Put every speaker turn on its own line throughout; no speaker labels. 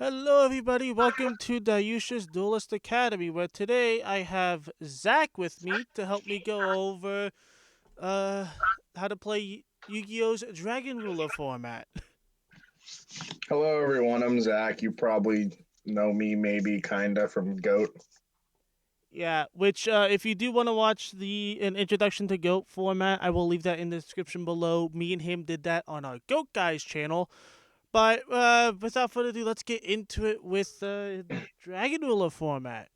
Hello, everybody. Welcome to Dayusha's Duelist Academy, where today I have Zach with me to help me go over uh how to play Yu-Gi-Oh's Dragon Ruler format.
Hello, everyone. I'm Zach. You probably know me, maybe, kinda, from Goat.
Yeah, which if you do want to watch an introduction to Goat format, I will leave that in the description below. Me and him did that on our Goat Guys channel. But without further ado, let's get into it with Dragon Ruler format.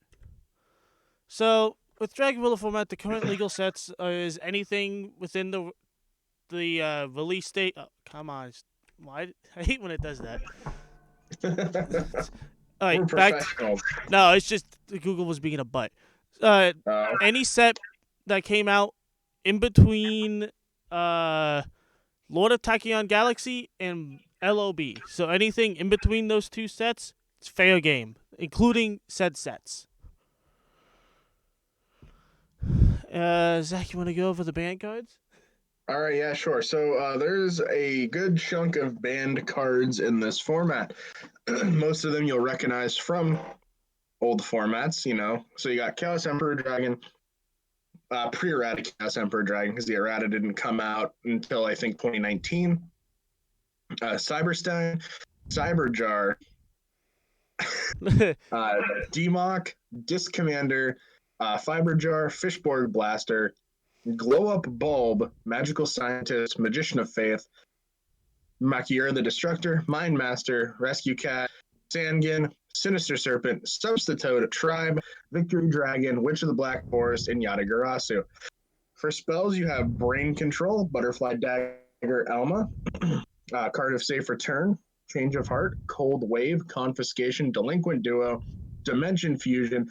So with Dragon Ruler format, the current legal sets is anything within the release date. Oh, come on, why? I hate when it does that. All right,
We're
back.
professionals.
No, it's just Google was being a butt. Uh,
Uh,
any set that came out in between Lord of Tachyon Galaxy and LOB. So anything in between those two sets, it's fair game, including said sets. Zach, you want to go over the band cards?
all right, yeah, sure. So there's a good chunk of banned cards in this format. Most of them you'll recognize from old formats. So you got Chaos Emperor Dragon, pre-errata Chaos Emperor Dragon, because the errata didn't come out until I think 2019. Cyberstein, Cyberjar, Demok, Disc Commander, Fiberjar, Fishborg Blaster, Glow Up Bulb, Magical Scientist, Magician of Faith, Makiura the Destructor, Mind Master, Rescue Cat, Sangin, Sinister Serpent, Substitute, Tribe, Victory Dragon, Witch of the Black Forest, and Yatagarasu. For spells, you have Brain Control, Butterfly Dagger, Elma, Card of Safe Return, Change of Heart, Cold Wave, Confiscation, Delinquent Duo, Dimension Fusion.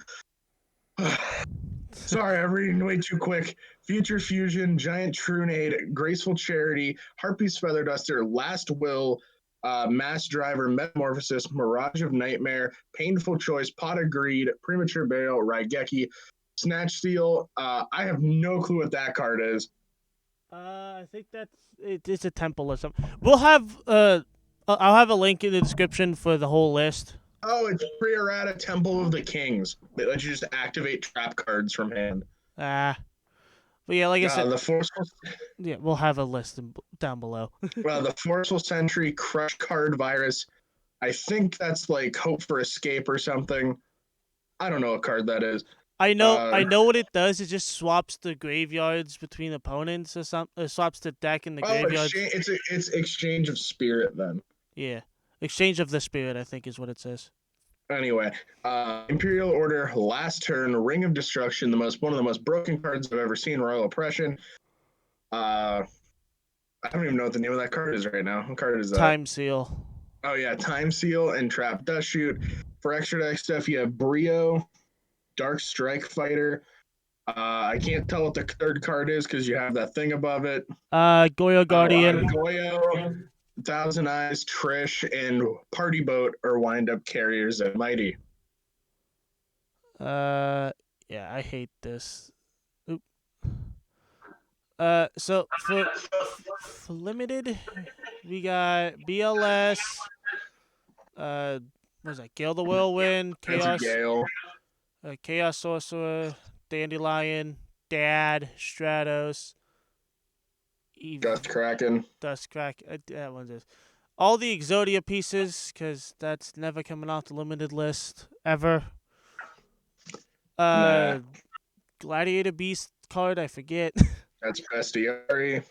Sorry, I'm reading way too quick. Future Fusion, Giant Trunade, Graceful Charity, Harpy's Feather Duster, Last Will, Mass Driver, Metamorphosis, Mirage of Nightmare, Painful Choice, Pot of Greed, Premature Burial, Raigeki, Snatch Steal. I have no clue what that card is.
I think it's a temple or something. We'll have I'll have a link in the description for the whole list.
Oh, it's pre-errata Temple of the Kings. They let you just activate trap cards from hand.
Ah, but yeah, like I said,
The Forceful,
yeah, we'll have a list down below.
the Forceful Sentry, Crush Card Virus. I think that's like Hope for Escape or something. I don't know what card that is.
I know what it does. It just swaps the graveyards between opponents or something. Swaps the deck and the graveyards.
It's Exchange of Spirit then.
Yeah, exchange of the spirit, I think, is what it says.
Anyway, Imperial Order, last turn, Ring of Destruction, one of the most broken cards I've ever seen. Royal Oppression. I don't even know what the name of that card is right now. What card is that?
Time Seal.
Oh yeah, Time Seal and Trap Dust Shoot. For extra deck stuff, you have Brio, Dark Strike Fighter. I can't tell what the third card is because you have that thing above it.
Goyo Guardian.
Goyo, Thousand Eyes, Trish, and Party Boat are wind up carriers at Mighty.
Yeah, I hate this. Oop. So for limited, we got BLS. What was that? Gale the Whirlwind, Chaos, Chaos Sorcerer, Dandelion, Dad, Stratos,
Dust Kraken.
Dust Crack. That one's just all the Exodia pieces because that's never coming off the limited list ever.
Nah.
Gladiator Beast card, I forget.
That's Bestiary.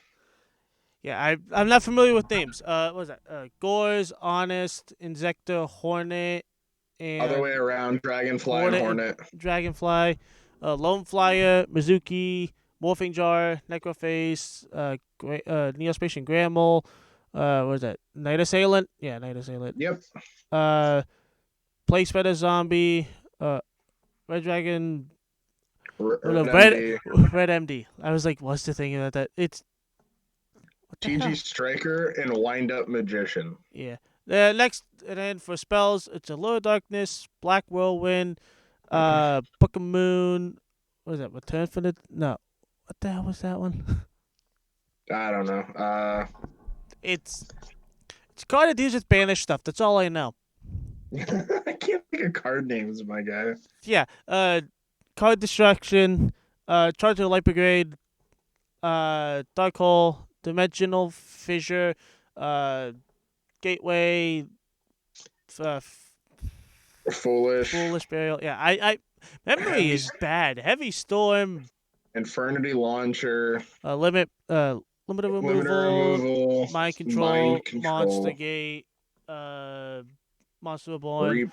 Yeah, I'm not familiar with names. What was that? Gores, Honest, Insector, Hornet, and
Other way around, Dragonfly and Hornet.
Dragonfly, Lone Flyer, Mizuki, Morphing Jar, Necroface, Neospacian Grammel, what was that? Night Assailant? Yeah, Night Assailant.
Yep.
Play Spreader Zombie, Red Dragon,
Red
MD. I was like, what's the thing about that? It's
TG Striker and Wind Up Magician.
Yeah. Next, and then for spells, it's Allure Darkness, Black Whirlwind, Book of Moon. What is that? Return for the no. What the hell was that one?
I don't know.
It's card that deals with banished stuff. That's all I know.
I can't think of card names, my guy.
Yeah. Card Destruction, Charge of Light Brigade, Dark Hole, Dimensional Fissure, uh, Gateway, uh,
Foolish,
Foolish Burial. Yeah, I memory
heavy
is bad. Heavy Storm,
Infernity Launcher,
Limit, Limiter
Limiter
Removal,
Removal,
Mind Control,
Mind
Monster
Control,
Gate, uh, Monster Reborn,
Reap,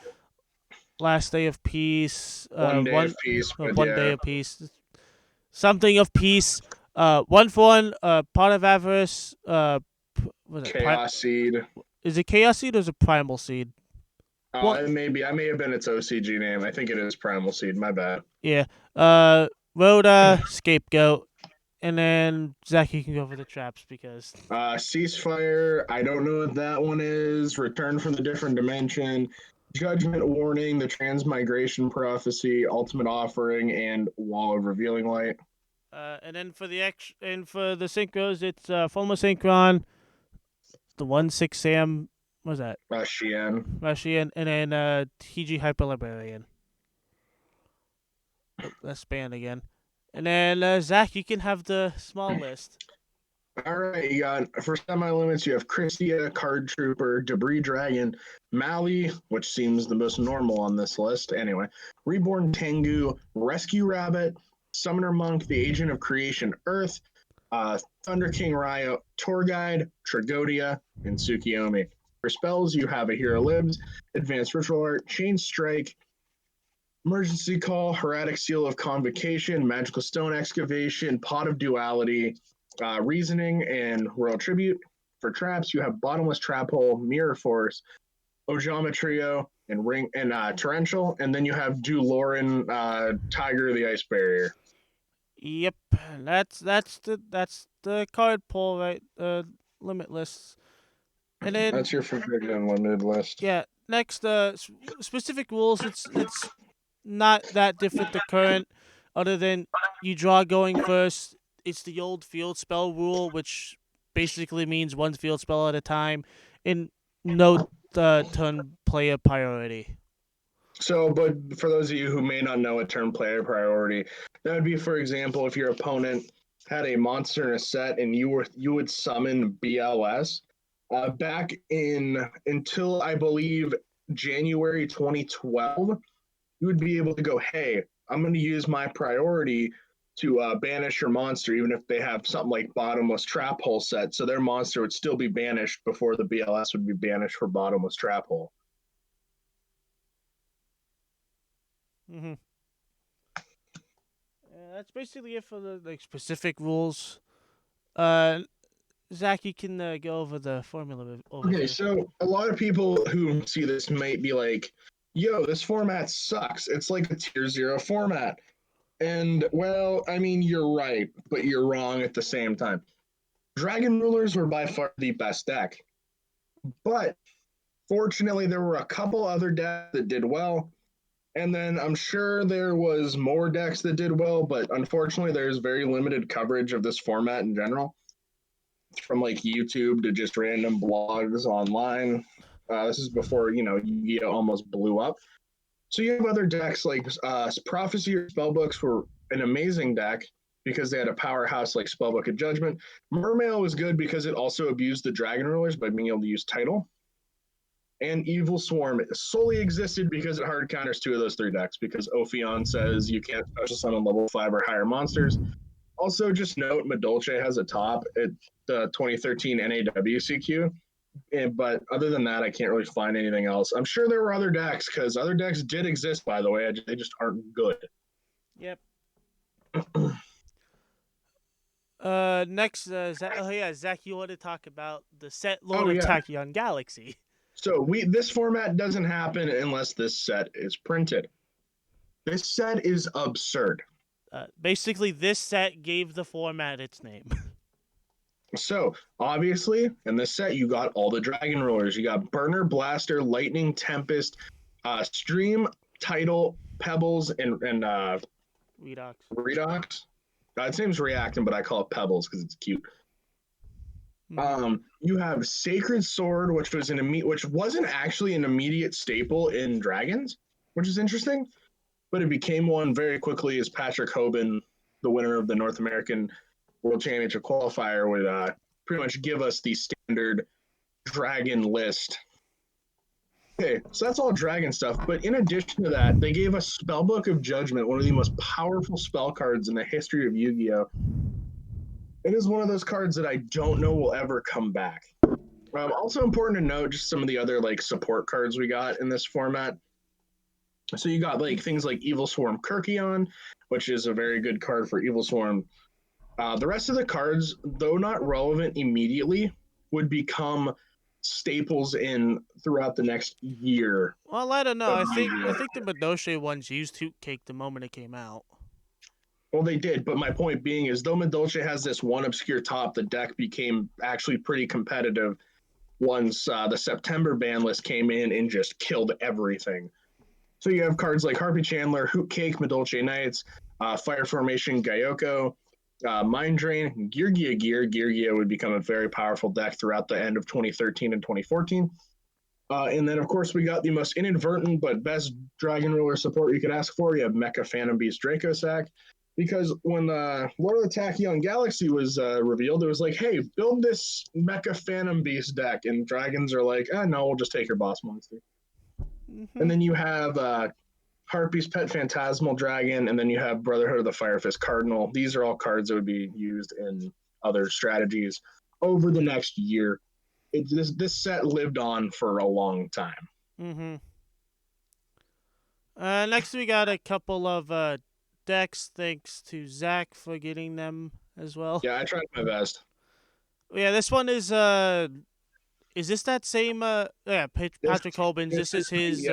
Last Day of Peace,
One Day of Peace, but
One Day
yeah,
of Peace, Something of Peace, one for one, Pot of Avarice, was it
Chaos Seed.
is it Chaos Seed or is it Primal Seed? Well,
I may have been its OCG name. I think it is Primal Seed. My bad.
yeah, Rhoda, Scapegoat, and then Zach, you can go for the traps because
Ceasefire. I don't know what that one is. Return from the Different Dimension. Judgment Warning, the Transmigration Prophecy, Ultimate Offering, and Wall of Revealing Light.
and then for the synchros, it's Fulma Synchron, the 1/6 Sam, what was that?
Shien.
Russian, and then TG Hyper Librarian. Oh, that's banned again. And then Zach, you can have the small list.
All right, you got for semi limits, you have Christia, Card Trooper, Debris Dragon, Mali, which seems the most normal on this list. Anyway, Reborn Tengu, Rescue Rabbit, Summoner Monk, the Agent of Creation Earth, Thunder King Ryo, Tour Guide, Tragodia, and Tsukiyomi. For spells, you have a Hero Libs, Advanced Ritual Art, Chain Strike, Emergency Call, Hieratic Seal of Convocation, Magical Stone Excavation, Pot of Duality, Reasoning, and Royal Tribute. For traps, you have Bottomless Trap Hole, Mirror Force, Ojama Trio, and Ring and Torrential, and then you have Duloran, Tiger, the Ice Barrier.
Yep, that's the card pull right. Limitless, and then
That's your Forbidden Unlimited list.
yeah, next specific rules. It's not that different the current, other than you draw going first. It's the old field spell rule, which basically means one field spell at a time, and no turn player priority.
So, but for those of you who may not know a turn player priority, that would be, for example, if your opponent had a monster in a set and you would summon BLS. Back in until I believe January 2012, you would be able to go, hey, I'm going to use my priority to banish your monster, even if they have something like Bottomless Trap Hole set. So their monster would still be banished before the BLS would be banished for Bottomless Trap Hole.
Mm-hmm. That's basically it for the specific rules. Zach, you can go over the formula overview.
Okay, so a lot of people who see this might be like, yo, this format sucks. It's like a tier 0 format. And, well, I mean, you're right, but you're wrong at the same time. Dragon Rulers were by far the best deck. But fortunately, there were a couple other decks that did well. And then I'm sure there was more decks that did well, but unfortunately, there's very limited coverage of this format in general. From like YouTube to just random blogs online. This is before, Yu-Gi-Oh almost blew up. So you have other decks like Prophecy or Spellbooks were an amazing deck because they had a powerhouse like Spellbook of Judgment. Mermail was good because it also abused the Dragon Rulers by being able to use Title. And Evil Swarm solely existed because it hard counters two of those three decks because Ophion says you can't special summon level 5 or higher monsters. Also, just note, Madolche has a top at the 2013 NAWCQ. But other than that, I can't really find anything else. I'm sure there were other decks because other decks did exist, by the way. They just aren't good.
Yep. Next, Zach, you want to talk about the set Lord of Tachyon Galaxy.
So this format doesn't happen unless this set is printed. This set is absurd.
Basically, this set gave the format its name.
So, obviously, in this set, you got all the Dragon Rulers. You got Burner, Blaster, Lightning, Tempest, Stream, Title, Pebbles, and
Redox.
Redox. Its name's Reacting, but I call it Pebbles because it's cute.
Mm-hmm.
You have Sacred Sword, which wasn't actually an immediate staple in Dragons, which is interesting, but it became one very quickly as Patrick Hoban, the winner of the North American World Championship qualifier, would pretty much give us the standard Dragon list. Okay, so that's all Dragon stuff. But in addition to that, they gave us Spellbook of Judgment, one of the most powerful spell cards in the history of Yu-Gi-Oh! It is one of those cards that I don't know will ever come back. Also important to note just some of the other like support cards we got in this format. So you got like things like Evil Swarm Kirkion, which is a very good card for Evil Swarm. The rest of the cards, though not relevant immediately, would become staples in throughout the next year.
Well, I don't know.
Of
I think the Madoshe ones used Hoot Cake the moment it came out.
Well, they did, but my point being is, though Medolce has this one obscure top, the deck became actually pretty competitive once the September ban list came in and just killed everything. So you have cards like Harpy Chandler, Hoot Cake, Medolce Knights, Fire Formation, Gyoko, Mind Drain, Geargia Gear. Geargia would become a very powerful deck throughout the end of 2013 and 2014. And then, of course, we got the most inadvertent but best Dragon Ruler support you could ask for. You have Mecha Phantom Beast Draco Sack. Because when Lord of the Tachyon Galaxy was revealed, it was like, hey, build this Mecha Phantom Beast deck. And Dragons are like, no, we'll just take your boss monster.
Mm-hmm.
And then you have Harpy's Pet Phantasmal Dragon, and then you have Brotherhood of the Fire Fist Cardinal. These are all cards that would be used in other strategies over the next year. This set lived on for a long time.
Mm-hmm. Next, we got a couple of decks. Thanks to Zach for getting them as well.
Yeah, I tried my best.
Yeah, this one is this that same yeah,
This,
Patrick Hoban's.
this
This is his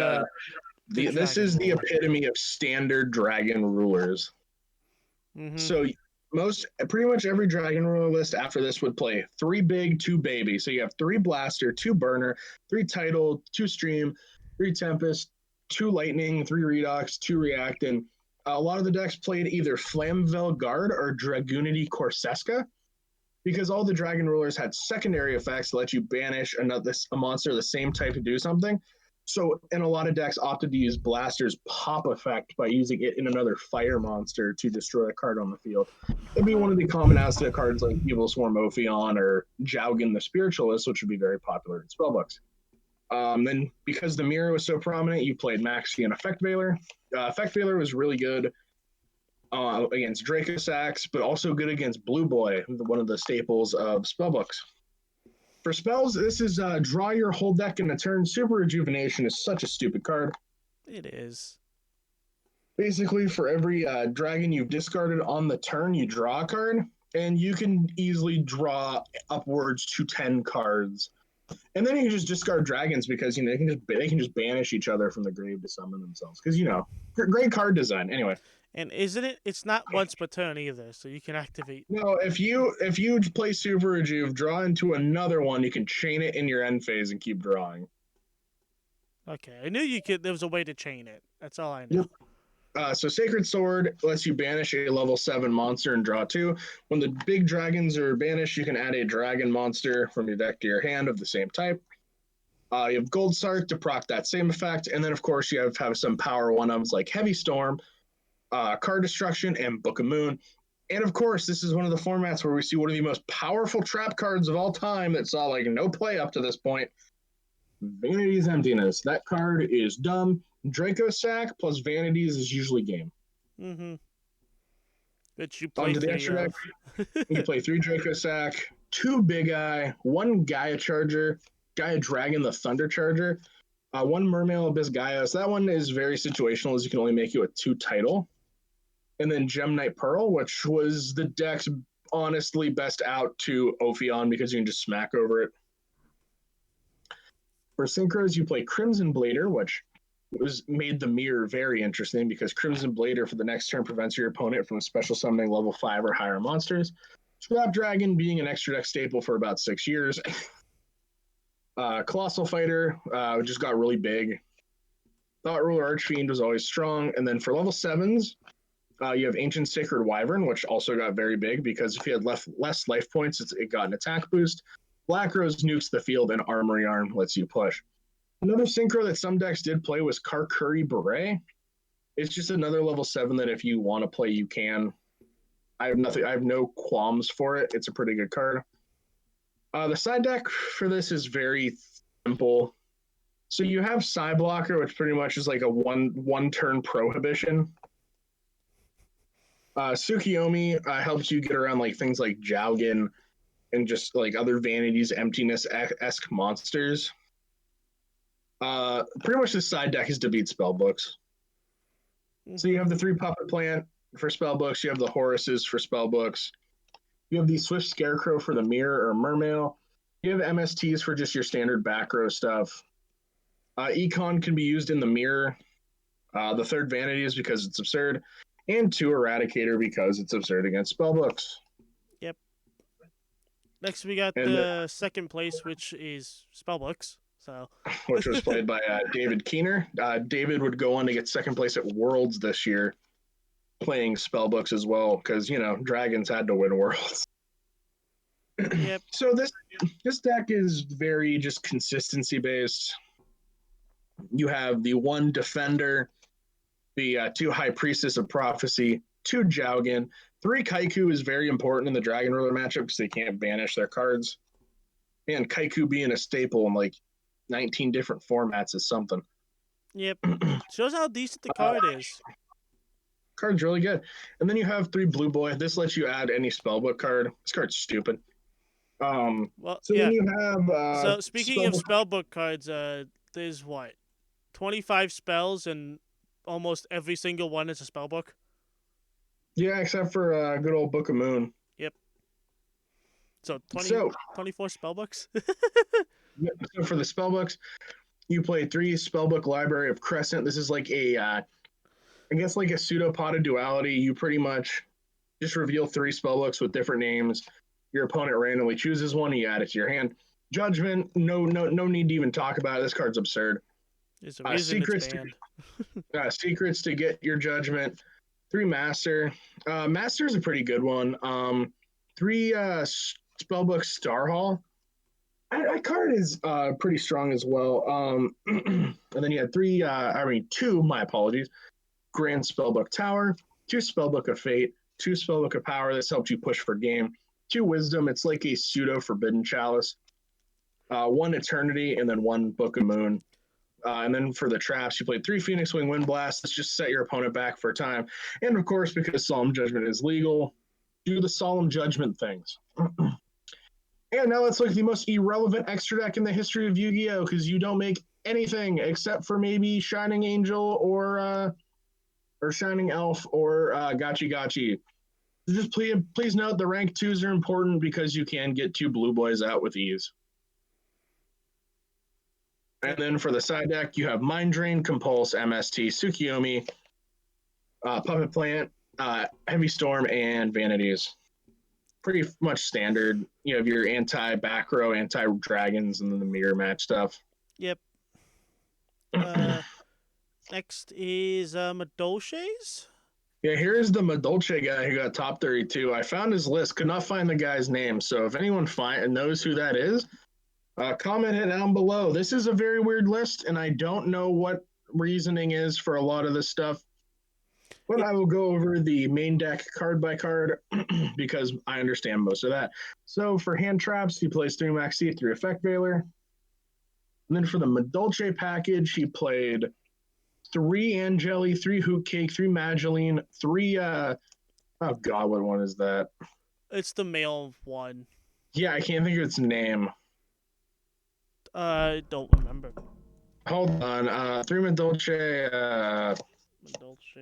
the
this
Dragon
is the
Ruler.
epitome of standard Dragon Rulers.
Mm-hmm.
So pretty much every Dragon Ruler list after this would play 3 big, 2 baby. So you have 3 blaster, 2 burner, 3 title, 2 stream, 3 tempest, 2 lightning, 3 redox, 2 react, and a lot of the decks played either Flamvel Guard or Dragoonity Corseska, because all the Dragon Rulers had secondary effects to let you banish a monster of the same type to do something. So, and a lot of decks opted to use Blaster's pop effect by using it in another fire monster to destroy a card on the field. It'd be one of the common Aztec cards like Evil Swarm Ophion or Jaugen the Spiritualist, which would be very popular in Spellbooks. Then, because the mirror was so prominent, you played Maxi and Effect Veiler. Effect Veiler was really good against Draco Sax, but also good against Blue Boy, one of the staples of Spellbooks. For spells, this is draw your whole deck in a turn. Super Rejuvenation is such a stupid card.
It is.
Basically, for every dragon you've discarded on the turn, you draw a card, and you can easily draw upwards to 10 cards. And then you can just discard dragons because they can just banish each other from the grave to summon themselves. Because great card design. Anyway.
And isn't it? It's not once per turn either, so you can activate.
No, if you play Super Rejuve, draw into another one, you can chain it in your end phase and keep drawing.
Okay, I knew you could. There was a way to chain it. That's all I know.
Yep. So Sacred Sword lets you banish a level 7 monster and draw 2. When the big dragons are banished, you can add a dragon monster from your deck to your hand of the same type. You have Gold Sark to proc that same effect, and then of course you have some power 1-ofs like Heavy Storm, Card Destruction, and Book of Moon. And of course, this is one of the formats where we see one of the most powerful trap cards of all time that saw like no play up to this point. Vanity's Emptiness. That card is dumb. Draco Sack plus Vanities is usually game.
Mm-hmm. But you play
Onto the extra deck, you play 3 Draco Sack, 2 Big Eye, 1 Gaia Charger, Gaia Dragon the Thunder Charger, 1 Mermail Abyss Gaia. So that one is very situational, as you can only make it with 2 title. And then Gem Knight Pearl, which was the deck's honestly best out to Ophion because you can just smack over it. For Synchros, you play Crimson Blader, which made the mirror very interesting because Crimson Blader for the next turn prevents your opponent from special summoning level 5 or higher monsters. Scrap Dragon being an extra deck staple for about 6 years. Colossal Fighter just got really big. Thought Ruler Archfiend was always strong. And then for level 7s, you have Ancient Sacred Wyvern, which also got very big because if you had less life points, it got an attack boost. Black Rose nukes the field, and Armory Arm lets you push. Another synchro that some decks did play was Karkuri Beret. It's just another level 7 that if you want to play, you can. I have no qualms for it. It's a pretty good card. The side deck for this is very simple. So you have Side Blocker, which pretty much is like a one turn prohibition. Tsukiyomi helps you get around like things like Jowgen and just like other vanities, emptiness-esque monsters. Pretty much the side deck is to beat Spellbooks. Mm-hmm. So you have the 3 Puppet Plant for Spellbooks. You have the Horuses for Spellbooks. You have the Swift Scarecrow for the Mirror or Mermail. You have MSTs for just your standard back row stuff. Econ can be used in the Mirror. The 3rd Vanity is because it's absurd. And 2 Eradicator because it's absurd against Spellbooks.
Yep. Next we got the second place, which is Spellbooks. So,
which was played by David Keener. David would go on to get second place at Worlds this year, playing Spellbooks as well, because, you know, Dragons had to win Worlds.
Yep.
So this deck is very just consistency based. You have the 1 Defender, the 2 High Priestess of Prophecy, 2 Jowgen, 3 Kaiku is very important in the Dragon Ruler matchup because they can't banish their cards. And Kaiku being a staple in like 19 different formats is something.
Yep. Shows how decent the card is.
Card's really good. And then you have 3 Blue Boy. This lets you add any spellbook card. This card's stupid.
Well,
so
yeah.
then you have
so speaking of spellbook cards, there's what? 25 spells and almost every single one is a spellbook.
Yeah, except for good old Book of Moon.
Yep. So 24 spellbooks?
So for the spellbooks, you play 3 spellbook Library of Crescent. This is like a, I guess like a pseudopod of duality. You pretty much just reveal 3 spellbooks with different names. Your opponent randomly chooses one, and you add it to your hand. Judgment, no need to even talk about it. This card's absurd.
There's a reason it's banned.
Secrets to get your Judgment. 3 Master. Master's a pretty good one. 3 Spellbook Star Hall. That card is pretty strong as well. And then you had 2, my apologies. Grand Spellbook Tower, 2 Spellbook of Fate, 2 Spellbook of Power. This helps you push for game. 2 Wisdom. It's like a pseudo Forbidden Chalice. 1 Eternity, and then 1 Book of Moon. And then for the traps, you played 3 Phoenix Wing Wind Blast. Let's just set your opponent back for time. And of course, because Solemn Judgment is legal, do the Solemn Judgment things. And now let's look at the most irrelevant extra deck in the history of Yu-Gi-Oh! Because you don't make anything except for maybe Shining Angel or Shining Elf or Gachi Gachi. Just please note the rank 2s are important because you can get 2 Blue Boys out with ease. And then for the side deck, you have Mind Drain, Compulse, MST, Tsukiyomi, Puppet Plant, Heavy Storm, and Vanities. Pretty much standard. You have your anti-back row, anti-dragons, and then the mirror match stuff.
Yep. Next is Madolche's.
Yeah, here's the Madolche guy who got top 32. I found his list, could not find the guy's name. So if anyone knows who that is, comment it down below. This is a very weird list, and I don't know what reasoning is for a lot of this stuff. But I will go over the main deck card by card because I understand most of that. So for hand traps, he plays 3 Maxi, 3 Effect Veiler. And then for the Madolche package, he played 3 Angeli, 3 Hoot Cake, 3 Mageline, 3 oh god, what one is that?
It's the male one.
Yeah, I can't think of its name.
Don't remember.
Hold on. 3 Madolche,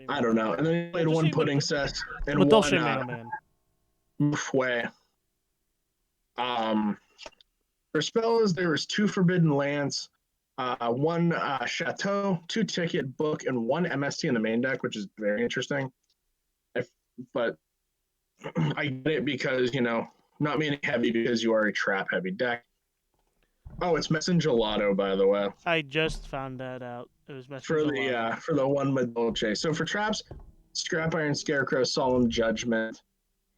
I don't know. And then he played 1 Pudding Cess and
Madolche
1 Mufway. For spells, there was 2 Forbidden Lance, 1 Chateau, 2 Ticket, Book, and 1 MST in the main deck, which is very interesting. But I get it because, not meaning heavy because you are a trap heavy deck. Oh, it's Messenger Lotto, by the way.
I just found that out. It was Messenger
for the 1 Madolche. So for traps, Scrap Iron Scarecrow, Solemn Judgment,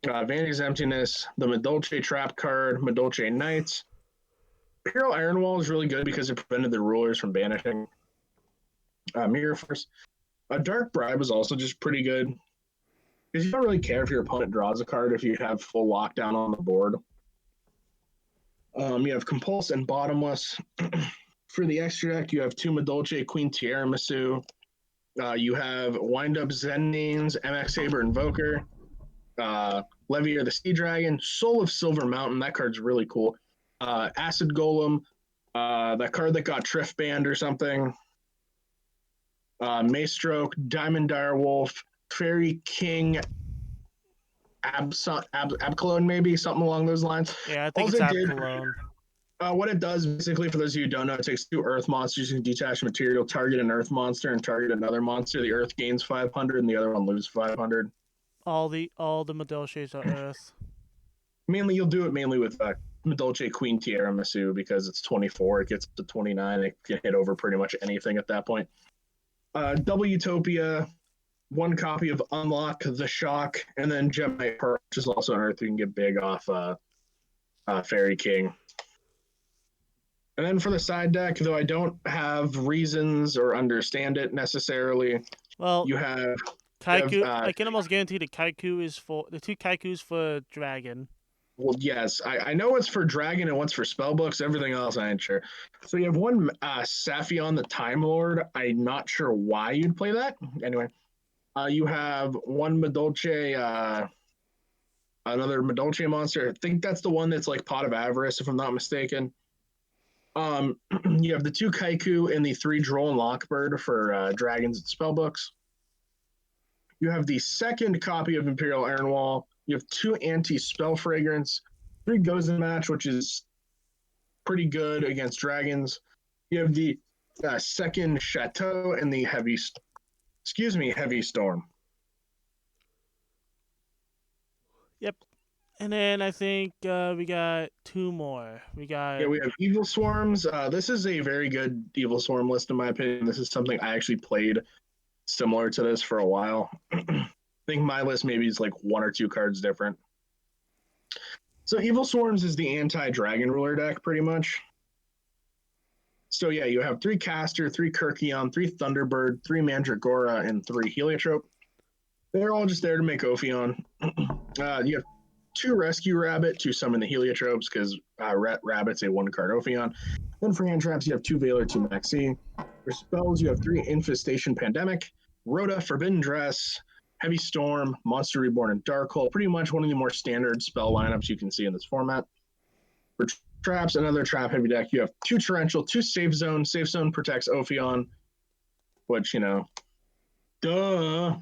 Vanity's Emptiness, the Madolche Trap card, Madolche Knights, Imperial Iron Wall is really good because it prevented the rulers from banishing Mirror Force. A Dark Bribe is also just pretty good because you don't really care if your opponent draws a card if you have full lockdown on the board. You have Compulse and Bottomless. For the extra deck, you have two Madolche, Queen Tiramisu. You have Wind Up Zennanes, MX Saber Invoker, Levier the Sea Dragon, Soul of Silver Mountain. That card's really cool. Acid Golem, that card that got Triff banned or something. Maystroke, Diamond Direwolf, Fairy King, Abcalone, maybe something along those lines.
Yeah, I think
All
it's
it did,
Abcalone.
what it does, basically, for those of you who don't know, it takes two Earth monsters. You can detach material, target an Earth monster, and target another monster. The Earth gains 500, and the other one loses 500.
All the Madolches are Earth.
Mainly, you'll do it mainly with Madolche Queen Tiramisu because it's 24. It gets to 29. It can hit over pretty much anything at that point. Double Utopia, one copy of Unlock, The Shock, and then Gemini Pearl, which is also an Earth you can get big off Fairy King. And then for the side deck, though I don't have reasons or understand it necessarily,
Well,
you have
Kaiku. I can almost guarantee the Kaiku is for the two Kaikus for Dragon.
Well, yes, I know it's for Dragon and what's for Spellbooks. Everything else, I ain't sure. So you have one Saphion the Time Lord. I'm not sure why you'd play that. Anyway, you have one Madolche, another Madolche monster. I think that's the one that's like Pot of Avarice, if I'm not mistaken. You have the two Kaiku and the three Droll and Lockbird for Dragons and Spellbooks. You have the second copy of Imperial Iron Wall. You have two Anti-Spell Fragrance, three Goes in Match, which is pretty good against dragons. You have the second Chateau and the Heavy Storm.
Yep. And then I think we got two more. We have
Evil Swarms. This is a very good Evil Swarm list, in my opinion. This is something I actually played similar to this for a while. I think my list maybe is like one or two cards different. So Evil Swarms is the anti-Dragon Ruler deck, pretty much. So yeah, you have three Caster, three Kirkion, three Thunderbird, three Mandragora, and three Heliotrope. They're all just there to make Ophion. You have two Rescue Rabbit to summon the Heliotropes, because Rabbit's a one-card Ophion. Then for hand traps, you have two Valor, two Maxi. For spells, you have three Infestation Pandemic, Rhoda, Forbidden Dress, Heavy Storm, Monster Reborn, and Darkhold. Pretty much one of the more standard spell lineups you can see in this format. For traps, another trap heavy deck. You have two Torrential, two Safe Zone. Safe Zone protects Ophion, which, duh.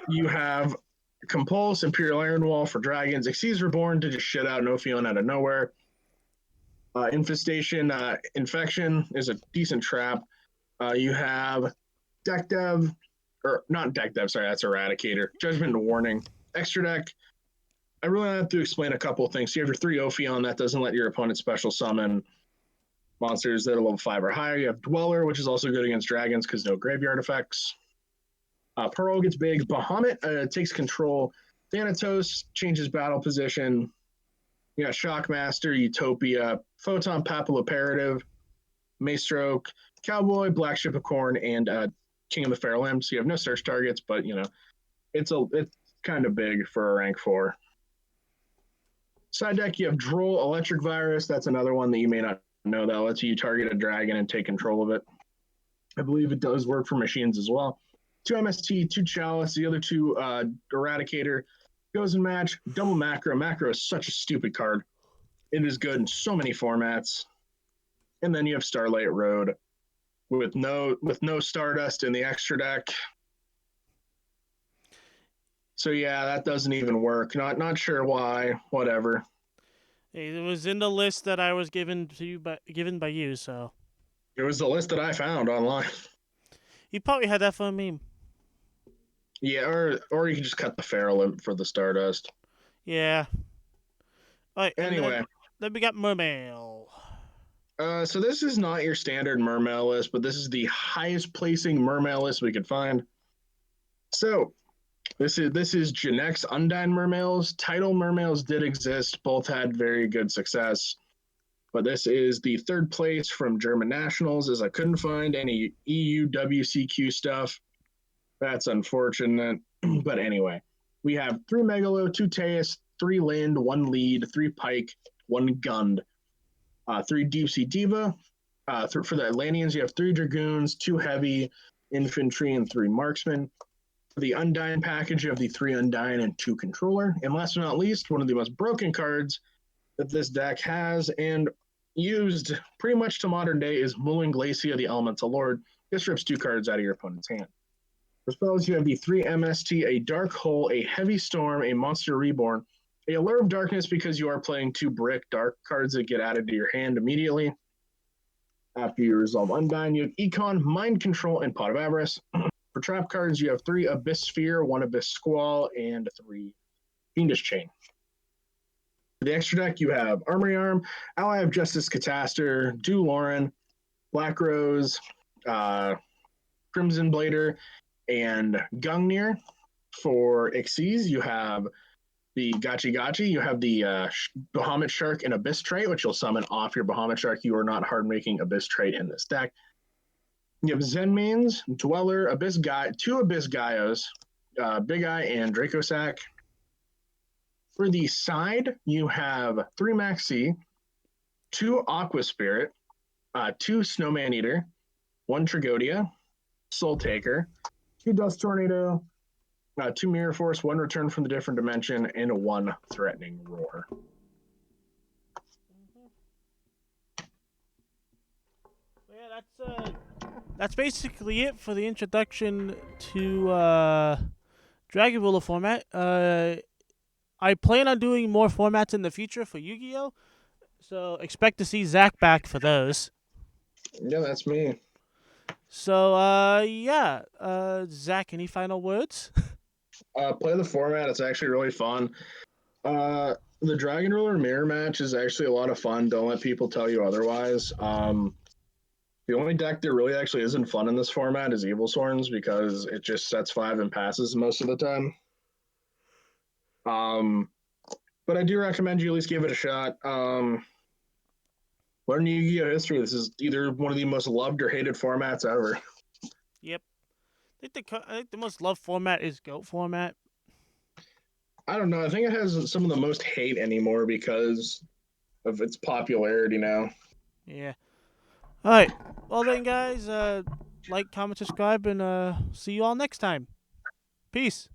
You have Compulse, Imperial Iron Wall for dragons. Xyz Reborn to just shit out an Ophion out of nowhere. Infestation, Infection is a decent trap. You have Deck Dev, or not Deck Dev, sorry, that's Eradicator. Judgment and Warning. Extra deck, I really have to explain a couple of things. So you have your three Ophion, that doesn't let your opponent special summon monsters that are level 5 or higher. You have Dweller, which is also good against dragons because no graveyard effects. Pearl gets big. Bahamut takes control. Thanatos changes battle position. You got Shockmaster, Utopia, Photon Papilloperative, Maystroke, Cowboy, Black Ship of Corn, and King of the Fair Limb. So you have no search targets, but it's kind of big for a rank 4. Side deck, you have Droll, Electric Virus. That's another one that you may not know that lets you target a dragon and take control of it. I believe it does work for machines as well. 2 MST, 2 Chalice, the other 2 Eradicator. Goes in match, double Macro. Macro is such a stupid card. It is good in so many formats. And then you have Starlight Road with no Stardust in the extra deck. So yeah, that doesn't even work. Not sure why. Whatever.
It was in the list that I was given by you, so.
It was the list that I found online.
You probably had that for a meme.
Yeah, or you can just cut the Feral Limp for the Stardust.
Yeah. All right.
Anyway.
Then we got Mermail.
So this is not your standard Mermail list, but this is the highest placing Mermail list we could find. So this is Genex Undyne Mermails. Title Mermails did exist. Both had very good success. But this is the third place from German nationals, as I couldn't find any EU WCQ stuff. That's unfortunate. But anyway, we have 3 Megalo, 2 Teus, 3 Land, 1 Lead, 3 Pike, 1 Gund, 3 Deep Sea Diva. For the Atlanteans, you have 3 Dragoons, 2 Heavy Infantry, and 3 Marksmen. For the Undyne package, you have the 3 Undyne and 2 Controller. And last but not least, one of the most broken cards that this deck has and used pretty much to modern day is Mullen Glacia, the Elemental Lord. This rips 2 cards out of your opponent's hand. For spells, you have the 3 MST, a Dark Hole, a Heavy Storm, a Monster Reborn, a Allure of Darkness because you are playing 2 Brick Dark cards that get added to your hand immediately. After you resolve Undyne, you have Econ, Mind Control, and Pot of Avarice. For trap cards, you have 3 Abyss Sphere, 1 Abyss Squall, and 3 Fiendish Chain. For the extra deck, you have Armory Arm, Ally of Justice Cataster, Du Lauren, Black Rose, Crimson Blader, and Gungnir. For Xyz, you have the Gachi Gachi. You have the Bahamut Shark and Abyss trait, which you'll summon off your Bahamut Shark. You are not hard making Abyss trait in this deck. You have Zenmains, Dweller, Abyss Guy, 2 Abyss Gaios, Big Eye, and Dracosac. For the side, you have 3 Maxi, 2 Aqua Spirit, 2 Snowman Eater, 1 Trigodia, Soul Taker, 2 Dust Tornado, 2 Mirror Force, 1 Return from the Different Dimension, and 1 Threatening Roar.
Yeah, that's basically it for the introduction to Dragon Ruler format. I plan on doing more formats in the future for Yu-Gi-Oh! So expect to see Zach back for those.
Yeah, that's me.
So, yeah. Zach, any final words?
Play the format. It's actually really fun. The Dragon Ruler mirror match is actually a lot of fun. Don't let people tell you otherwise. The only deck that really actually isn't fun in this format is Evil Sworns because it just sets 5 and passes most of the time. But I do recommend you at least give it a shot. Learn Yu-Gi-Oh! History. This is either one of the most loved or hated formats ever.
Yep. I think the most loved format is GOAT format.
I don't know. I think it has some of the most hate anymore because of its popularity now.
Yeah. All right. Well then, guys, like, comment, subscribe, and see you all next time. Peace.